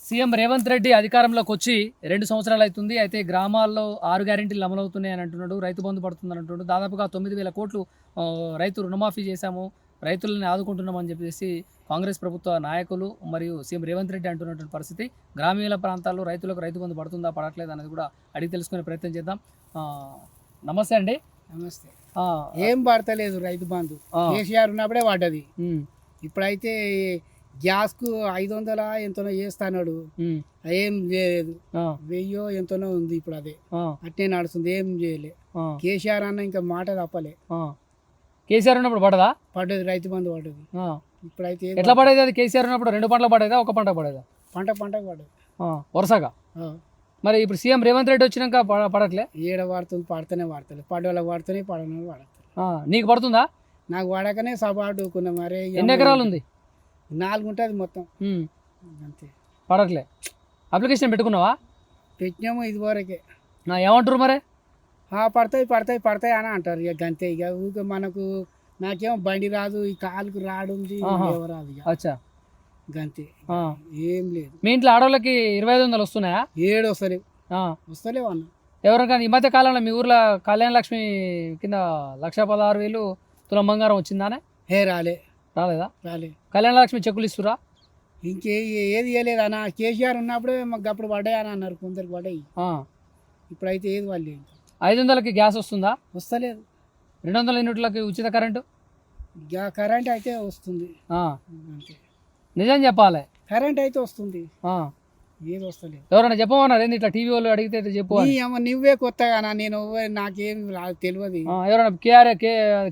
CM Revanth Reddy అధికారంలోకి వచ్చి 2 సంవత్సరాలు అవుతుంది. అయితే గ్రామాల్లో 6 గ్యారెంటీలు అమలవుతున్నాయని అంటున్నాడు. రైతు బంధు పడుతుందని అంటున్నాడు. దాదాపుగా 9,000 కోట్లు రైతు రుణమాఫీ చేశాము, రైతులని ఆదుకుంటున్నామని చెప్పేసి కాంగ్రెస్ ప్రభుత్వ నాయకులు మరియు సీఎం రేవంత్ రెడ్డి అంటున్నటువంటి పరిస్థితి. గ్రామీణ ప్రాంతాల్లో రైతులకు రైతు బంధు పడుతుందా పడట్లేదు అనేది కూడా అడిగి తెలుసుకునే ప్రయత్నం చేద్దాం. నమస్తే అండి. నమస్తే. ఏం పడతలేదు రైతు బంధు. కేసీఆర్ ఉన్నప్పుడే పడ్డది. ఇప్పుడైతే గ్యాస్కు 500 ఎంతనో చేస్తాడు, ఏం చేయలేదు. 1000 ఎంతనో ఉంది ఇప్పుడు, అదే అట్నే నడుస్తుంది, ఏం చేయలే. కేసీఆర్ అన్న ఇంకా మాట తప్పలే. కేసీఆర్ ఉన్నప్పుడు పడదా? పడ్డది, రైతు బంధు పడ్డది. ఇప్పుడైతే ఎట్లా పడేది అది? కేసీఆర్ ఉన్నప్పుడు 2 పంటలు పడేదా, ఒక పంట పడేదా? పంటకు పడ్డది వరుసగా. మరి ఇప్పుడు సీఎం రేవంత్ రెడ్డి వచ్చినాక పడట్లే? ఏడ పడుతుంది, పడితేనే పడతలే. పడ్డోళ్ళకి పడుతున్నాయి, పడని పడతారు. నీకు పడుతుందా? నాకు పడకనే సబాడుకున్నా. మరి ఎన్ని ఎకరాలు ఉంది? 4 ఉంటుంది మొత్తం. అంతే, పడట్లే. అప్లికేషన్ పెట్టుకున్నావా? పెట్టినాము ఇదివరకే. ఏమంటారు మరి? పడతాయి పడతాయి పడతాయి అని అంటారు. ఇక గంతే. ఇక ఊరికే మనకు నాకేమో బండి రాదు, ఈ కాలుకు రాడు ఉంది, రాదు. ఇక అచ్చా, గంతే, ఏం లేదు. మీ ఇంట్లో ఆడవాళ్ళకి 2500 వస్తున్నాయా? 7 వస్తలేవు. వస్తలేవు అన్న. ఎవరికైనా ఈ మధ్య కాలంలో మీ ఊర్లో కళ్యాణ లక్ష్మి కింద 1,16,000 తులం బంగారం వచ్చిందానే? రాలేదా? రాలే. కళ్యాణ లక్ష్మి చెక్కులు ఇస్తురా? ఏది ఇవ్వలేదు అన్న. కేసీఆర్ ఉన్నప్పుడే మాకు అప్పుడు పడ్డాయి అని అన్నారు, కొందరికి పడ్డాయి. ఇప్పుడైతే ఏది వాళ్ళు. 500కి గ్యాస్ వస్తుందా? వస్తలేదు. 200 యూనిట్లకి ఉచిత కరెంటు? కరెంట్ అయితే వస్తుంది. అంతే, నిజం చెప్పాలి. కరెంట్ అయితే వస్తుంది, ఏది వస్తలేదు. ఎవరైనా చెప్పమన్నారు ఏంది? ఇట్లా టీవీ వాళ్ళు అడిగితే చెప్పు. నువ్వే కొత్తగా, నేను నాకేం తెలియదు. ఎవరైనా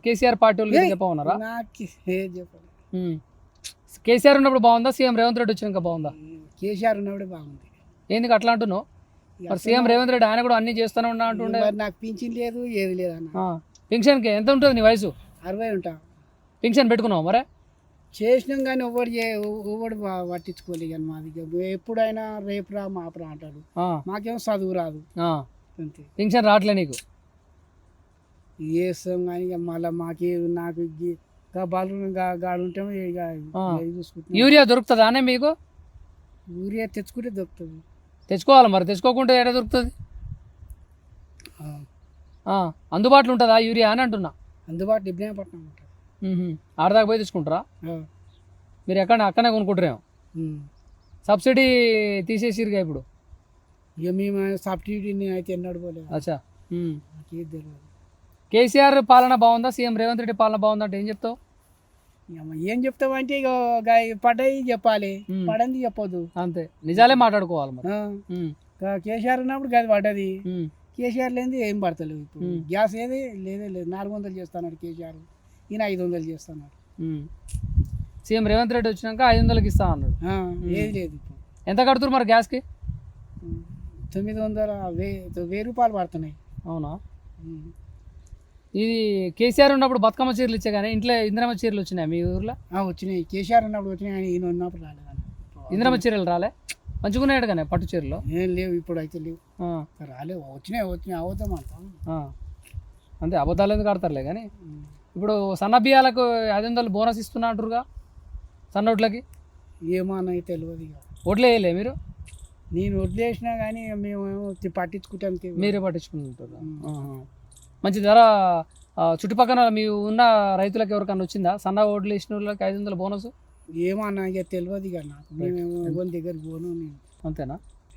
కేసీఆర్ పార్టీ వాళ్ళు చెప్పమన్నారా? నాకు ఏం చెప్పాలి. కేసీఆర్ ఉన్నప్పుడు బాగుందా, సీఎం రేవంత్ రెడ్డి వచ్చినాక బాగుందా? కేసీఆర్ ఉన్నప్పుడు బాగుంది. ఎందుకు అట్లా అంటున్నావు? మరి సీఎం రేవంత్ రెడ్డి ఆయన కూడా అన్ని చేస్తూనే ఉన్నా అంటుండే. నాకు పింఛన్ లేదు, ఏది లేదు అన్న. పింఛన్కి ఎంత ఉంటుంది నీ వయసు? 60 ఉంటా. పింఛన్ పెట్టుకున్నావు మరి? చేసినాం కానీ ఎవడు పట్టించుకోలేదు. కానీ మాది ఎప్పుడైనా రేపురా మాపురా అంటాడు. మాకేమో చదువు రాదు, అంతే. పింఛన్ రావట్లే నీకు? చేస్తాం కానీ ఇక మళ్ళీ నాకు బాలు గాడు ఉంటే చూసుకుంటాం. యూరియా దొరుకుతుందా అనే మీకు? యూరియా తెచ్చుకుంటే దొరుకుతుంది. తెచ్చుకోవాలి మరి, తెచ్చుకోకుంటే ఎక్కడ దొరుకుతుంది? అందుబాటులో ఉంటుందా యూరియా అని అంటున్నా? అందుబాటులో ఇబ్బంది ఉంటుంది. ఆడదాకా పోయి తెచ్చుకుంటారా? మీరు అక్కడనే కొనుక్కుంటారేమో. సబ్సిడీ తీసేసిరుగా ఇప్పుడు. ఇక మేము సబ్సిడీని అయితే ఎన్నడూ పోలేదు. అచ్చా. నాకేది తెలియదు. కేసీఆర్ పాలన బాగుందా, సీఎం రేవంత్ రెడ్డి పాలన బాగుందా అంటే ఏం చెప్తావు? ఏం చెప్తావు అంటే ఇక పడ్డాయి చెప్పాలి, పడంది చెప్పొద్దు, అంతే. నిజాలే మాట్లాడుకోవాలి మరి. కేసీఆర్ ఉన్నప్పుడు గది పడ్డది. కేసీఆర్ లేనిది ఏం పడతలేవు. ఇప్పుడు గ్యాస్ ఏది లేదు. 400 చేస్తున్నాడు కేసీఆర్, ఈయన 500 చేస్తున్నాడు. సీఎం రేవంత్ రెడ్డి వచ్చినాక 500కి ఇస్తా అన్నాడు. ఏది లేదు. ఇప్పుడు ఎంత కడుతున్నారు మరి గ్యాస్కి? 900, 1000 రూపాయలు పడుతున్నాయి. అవునా? ఇది కేసీఆర్ ఉన్నప్పుడు బతుకమ్మ చీరలు ఇచ్చా కానీ ఇంట్లో ఇంద్రమ్మ చీరలు వచ్చినాయి మీ ఊర్లో? వచ్చినాయి. కేసీఆర్ ఉన్నప్పుడు వచ్చినాయి కానీ ఈయన ఉన్నప్పుడు రాలేదు. ఇంద్రమ్మ చీరలు రాలే? మంచుకున్నాడు కానీ పట్టు చీరలు ఏం లేవు, ఇప్పుడు అయితే లేవు. రాలేవు. వచ్చినాయి అవుతాం అంటాం, అంతే. అబద్ధాలు ఎందుకు ఆడతారులే. కానీ ఇప్పుడు సన్న బియ్యాలకు 500 బోనస్ ఇస్తున్నా అంటారుగా సన్న ఓట్లకి? ఏమన్నా తెలియదు. ఇక ఓట్లు వేయలే మీరు? నేను వదిలేసినా కానీ మేము పట్టించుకుంటాం. మీరే పట్టించుకుంటారు. మంచి ధర చుట్టుపక్కల మీ ఉన్న రైతులకు ఎవరికన్నా వచ్చిందా సన్న ఓట్లు వేసిన వాళ్ళకి 500 బోనస్? ఏమన్నా ఇక తెలియదు. ఇక నాకు మేము దగ్గరికి పోను నేను. అంతేనా?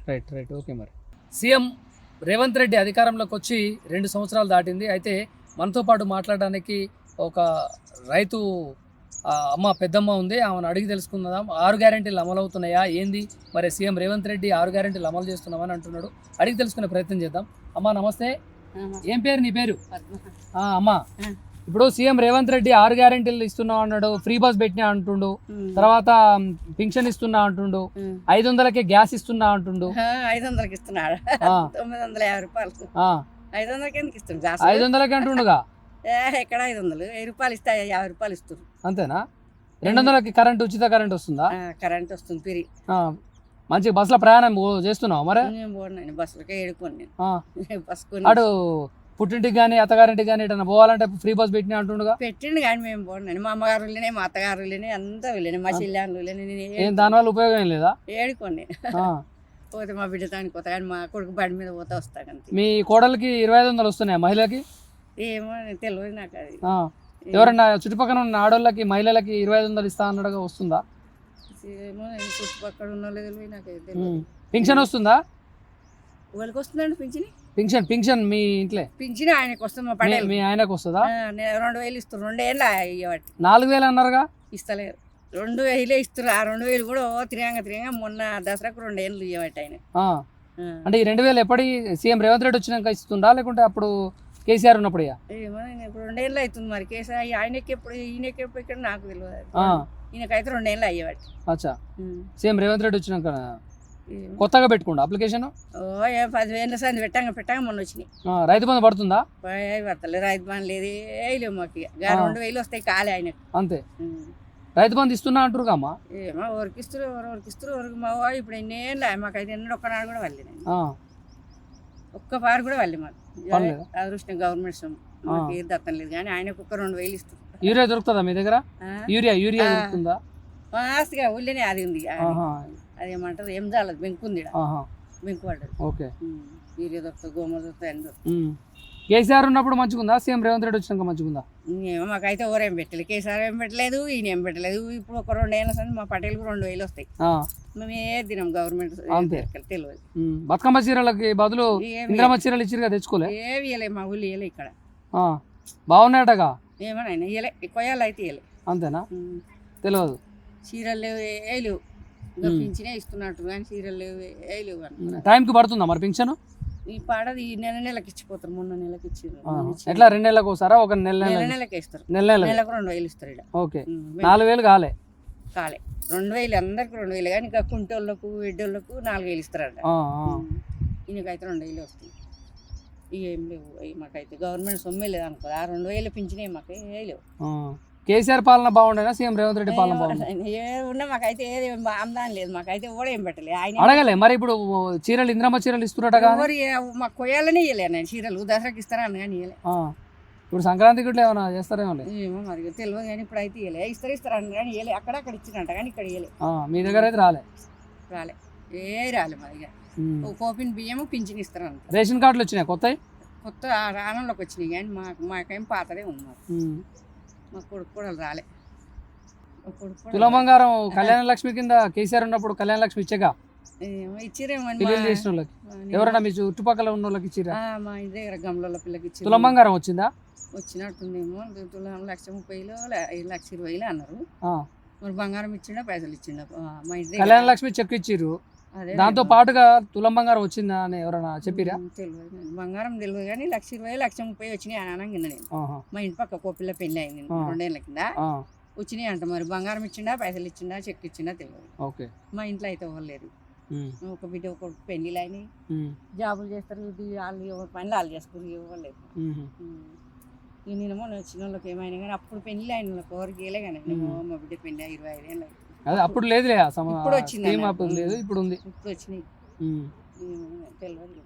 Right okay. మరి సీఎం రేవంత్ రెడ్డి అధికారంలోకి వచ్చి 2 సంవత్సరాలు దాటింది. అయితే మనతో పాటు మాట్లాడడానికి ఒక రైతు అమ్మ పెద్దమ్మ ఉంది. ఆమెను అడిగి తెలుసుకుందాం. 6 గ్యారెంటీలు అమలు అవుతున్నాయా ఏంది, మరి సీఎం రేవంత్ రెడ్డి 6 గ్యారెంటీలు అమలు చేస్తున్నామని అంటున్నాడు. అడిగి తెలుసుకునే ప్రయత్నం చేద్దాం. అమ్మ నమస్తే. ఏం పేరు నీ పేరు? అమ్మ, ఇప్పుడు సీఎం రేవంత్ రెడ్డి 6 గ్యారెంటీలు ఇస్తున్నా అన్నాడు, ఫ్రీ బస్ పెట్టినా అంటుండు, తర్వాత పింఛన్ ఇస్తున్నా అంటుండు, 500కే గ్యాస్ ఇస్తున్నా అంటుండు. 500కి ఇస్తున్నాడు. 950 రూపాయలు. 500కి ఎందుకు ఇస్తుండు? 500కి అంటుండుగా. ఎక్కడ 500? 1000 రూపాయలు ఇస్తా, 50 రూపాయలు ఇస్తారు. అంతేనా? 200కి కరెంట్, ఉచిత కరెంట్ వస్తుందా? కరెంట్ వస్తుంది ఫ్రీ. మంచి బస్సులో ప్రయాణం చేస్తున్నావు మరి? బస్సులకే ఎడుకోండి. అటు పుట్టింటికి కానీ అత్తగారింటికి కానీ ఎటన్నా పోవాలంటే ఫ్రీ బస్ పెట్టినా అంటుండగా పెట్టిండు కానీ మేము పోండి మా అమ్మగారు వెళ్ళినాయి మా అత్తగారు వెళ్ళినాయి అంతా వెళ్ళినాయి మా చెల్లెళ్ళు వెళ్ళినాయి ఏం దానివల్ల ఉపయోగం ఏం లేదా? ఏడుకోండి ఆ. పోతే మా బిడ్డ తానికి పోతా కానీ మా కొడుకు బండి మీద పోతే వస్తాడు అంతే. మీ కోడలికి 2500 వస్తున్నాయి మహిళకి? ఏమో తెలియదు నాకు అది. ఆ. ఎవరన్నా చుట్టుపక్కల ఉన్న ఆడోళ్ళకి మహిళలకి 2500 ఇస్తా అన్నట్టుగా వస్తుందా? ఏమో నేను చుట్టుపక్కల ఉన్న వాళ్ళు తెలియదు నాకు అది తెలియదు. పింఛన్ వస్తుందా? వాళ్ళకి వస్తుందండి పింఛని. పింఛన్ మీ ఇంట్లో పింఛని ఆయనకు వస్తుంది మా పటేల్. మీ ఆయనకు వస్తుందా? 2000 ఇస్తారు 2 ఏళ్ళ అయ్యేవాటి 4000 అన్నారుగా? ఇస్తలేరు 2000 ఇస్తారు. ఆ 2000 కూడా తిరగంగా మొన్న దసరాకు 2 ఏళ్ళు ఇవ్వబట్టి ఆయన. ఆ. అంటే ఈ 2000 ఎప్పటి సీఎం రేవంత్ రెడ్డి వచ్చినాక ఇస్తుందా లేకుంటే అప్పుడు కేసీఆర్ ఉన్నప్పుడు? ఏమో ఇప్పుడు 2 ఏళ్ళు అవుతుంది మరి కేసీఆర్ ఆయనకి ఎప్పుడు ఈయనకి ఎప్పుడు ఇక్కడ నాకు తెలియదు. ఈయనకైతే 2 ఏళ్ళు అయ్యేవాటి. అచ్చా. సీఎం రేవంత్ రెడ్డి వచ్చినాక కొత్తగా పెట్టుకోండి అప్లికేషన్. 10,000 సంది పెట్టంగా మొన్న వచ్చినాయి. రైతు బంధు పడుతుందా? పడతలేదు రైతు బంధు లేదు వేయలేవు మాకు. 2000 వస్తాయి కాలే ఆయనకు అంతే. రైతు బంధు ఇస్తున్నా అంటారు అమ్మా. ఏమో ఎవరికి ఇస్తారు ఎవరికి మా ఇప్పుడు ఎన్నేళ్ళు మాకైతే ఎన్నో ఒక్కనాడు కూడా వెళ్ళలేదు. ఒక్క పారు కూడా వెళ్ళి మాకు అదృష్టం గవర్నమెంట్ సొమ్ము మాకు ఏది దత్తం లేదు కానీ ఆయనకు 2000 ఇస్తారు. యూరియా దొరుకుతుందా మీ దగ్గర? యూరియా దొరుకుతుందా? ఆస్తిగా ఊళ్ళోనే అది ఉంది. అదేమంటారు ఏం చాలదు బెంకు ఉంది బెంకు పడ్డది. ఓకే. యూరియా దొరుకుతుంది గోమూర దొరుకుతుంది అన్ని దొరుకుతుంది. కేసీఆర్ ఉన్నప్పుడు మంచిగుందా సీఎం రేవంత్ రెడ్డి వచ్చినాక మంచిగుందా? ఏమో మాకైతే ఎవరేం పెట్టలేదు. కేసీఆర్ ఏం పెట్టలేదు ఈయన ఏం పెట్టలేదు. ఇప్పుడు ఒక 2 ఏళ్ళ సంది మా పటేల్కి 2000 వస్తాయి. మేము ఏ దినం గవర్నమెంట్ తెలియదు. బతుకమ్మ చీరలకి బదులు ఇంద్రమ్మ చీరలు ఇచ్చిరుగా తెచ్చుకోలే? ఏవి ఇవ్వలే మా ఊళ్ళు ఇవ్వలే ఇక్కడ. బాగున్నాయటగా? ఏమన్నా ఇవ్వలే కొయ్యాలు అయితే ఇవ్వలే. అంతేనా? తెలియదు. చీరలు లేవు ఏ లేవు పింఛనే ఇస్తున్నట్టు కానీ చీరలు లేవు ఏ లేవు అనుకున్నా. టైంకి పడుతుందా మరి పింఛను? ఈ పాడది ఈ నెలకి ఇచ్చిపోతారు. మొన్న నెలకి ఇచ్చారు. ఎట్లా 2 నెలలకు ఒకసారా? ఒక నెలకి ఇస్తారు. నెలకు 2000 ఇస్తారు ఇక్కడ. ఓకే. 4000 కాలే 2000 అందరికి 2000 కానీ ఇంకా కుంటోళ్ళకు ఎడ్డోళ్ళకు 4000 ఇస్తారట. ఈయనకైతే 2000 వస్తాయి. ఏం లేవు మాకైతే గవర్నమెంట్ సొమ్మే లేదు అనుకో. ఆ 2000 పింఛనే మాకు ఏ లేవు. కేసీఆర్ పాలన బాగుండేనా సీఎం రేవంత్ రెడ్డి పాలన బాగుంది? ఏమున్నా మాకైతే ఏది ఆమ్దాని లేదు. మాకైతే కూడా ఏం పెట్టలేదు. ఆయన అడగలే మరి ఇప్పుడు చీరలు ఇంద్రమ్మ చీరలు ఇస్తున్నట్టు మాకు కొయ్యాలనే ఇవ్వలే నేను చీరలు దసరాకి ఇస్తారని కానీ ఇవ్వలే. ఇప్పుడు సంక్రాంతికి ఇట్లా ఏమైనా చేస్తారేమో? ఏమో మరి తెలియదు కానీ ఇప్పుడు అయితే ఇవ్వలే. ఇస్తారని కానీ ఇవ్వలే. అక్కడక్కడ ఇచ్చినట్ట కానీ ఇక్కడ ఇవ్వలే. మీ దగ్గర అయితే రాలే రాలే మరి. కోపిన్ బియ్యము పింఛన్ ఇస్తారని. రేషన్ కార్డులు వచ్చినాయి కొత్త రానంలోకి వచ్చినాయి కానీ మాకేం పాతదే ఉన్నారు. మా కొడుకు కూడా రాలే. తులం బంగారం కళ్యాణ లక్ష్మి కింద కేసీఆర్ ఉన్నప్పుడు కళ్యాణ లక్ష్మి ఇచ్చాగా ఇచ్చిరేమో చేసిన వాళ్ళకి. ఎవరన్నా మీ చుట్టుపక్కల ఉన్న వాళ్ళకి ఇచ్చిరా? మా ఇంటి దగ్గర గమలలో పిల్లకి ఇచ్చి. తులం బంగారం వచ్చిందా? వచ్చినట్టుందేమో. తులం 1,30,000 1,20,000 అన్నారు. మరి బంగారం ఇచ్చిండా పైసలు ఇచ్చిండా? మా ఇంటి కళ్యాణ లక్ష్మి చెక్ ఇచ్చిర్రు. దాంతో పాటుగా తులం బంగారం వచ్చిందా అని ఎవరైనా చెప్పిరా? తెలియదు. బంగారం తెలియదు కానీ 1,20,000 1,30,000 వచ్చినాయి అని అనగా నేను. మా ఇంటి పక్క కోపిల్ల పెళ్లి అయింది 2 ఏళ్ళ కింద వచ్చినాయి అంట. మరి బంగారం ఇచ్చిండా పైసలు ఇచ్చిండా చెక్ ఇచ్చిండా తెలియదు. మా ఇంట్లో అయితే ఇవ్వలేదు. ఒక బిడ్డ ఒక పెళ్లిలు అయినాయి. జాబులు చేస్తారు వాళ్ళు ఎవరి పనులు వాళ్ళు చేసుకుని ఇవ్వలేదు. నేనేమో వచ్చిన వాళ్ళకి ఏమైనా కానీ అప్పుడు పెళ్లి అయిన వాళ్ళకి ఎవరికి వెళ్ళే కానీ మా బిడ్డ పెళ్లి 25 ఏళ్ళు అయింది. అప్పుడు లేదు. ఇప్పుడు వచ్చింది. ఇప్పుడు ఉంది. ఇప్పుడు వచ్చినాయి తెలియదు.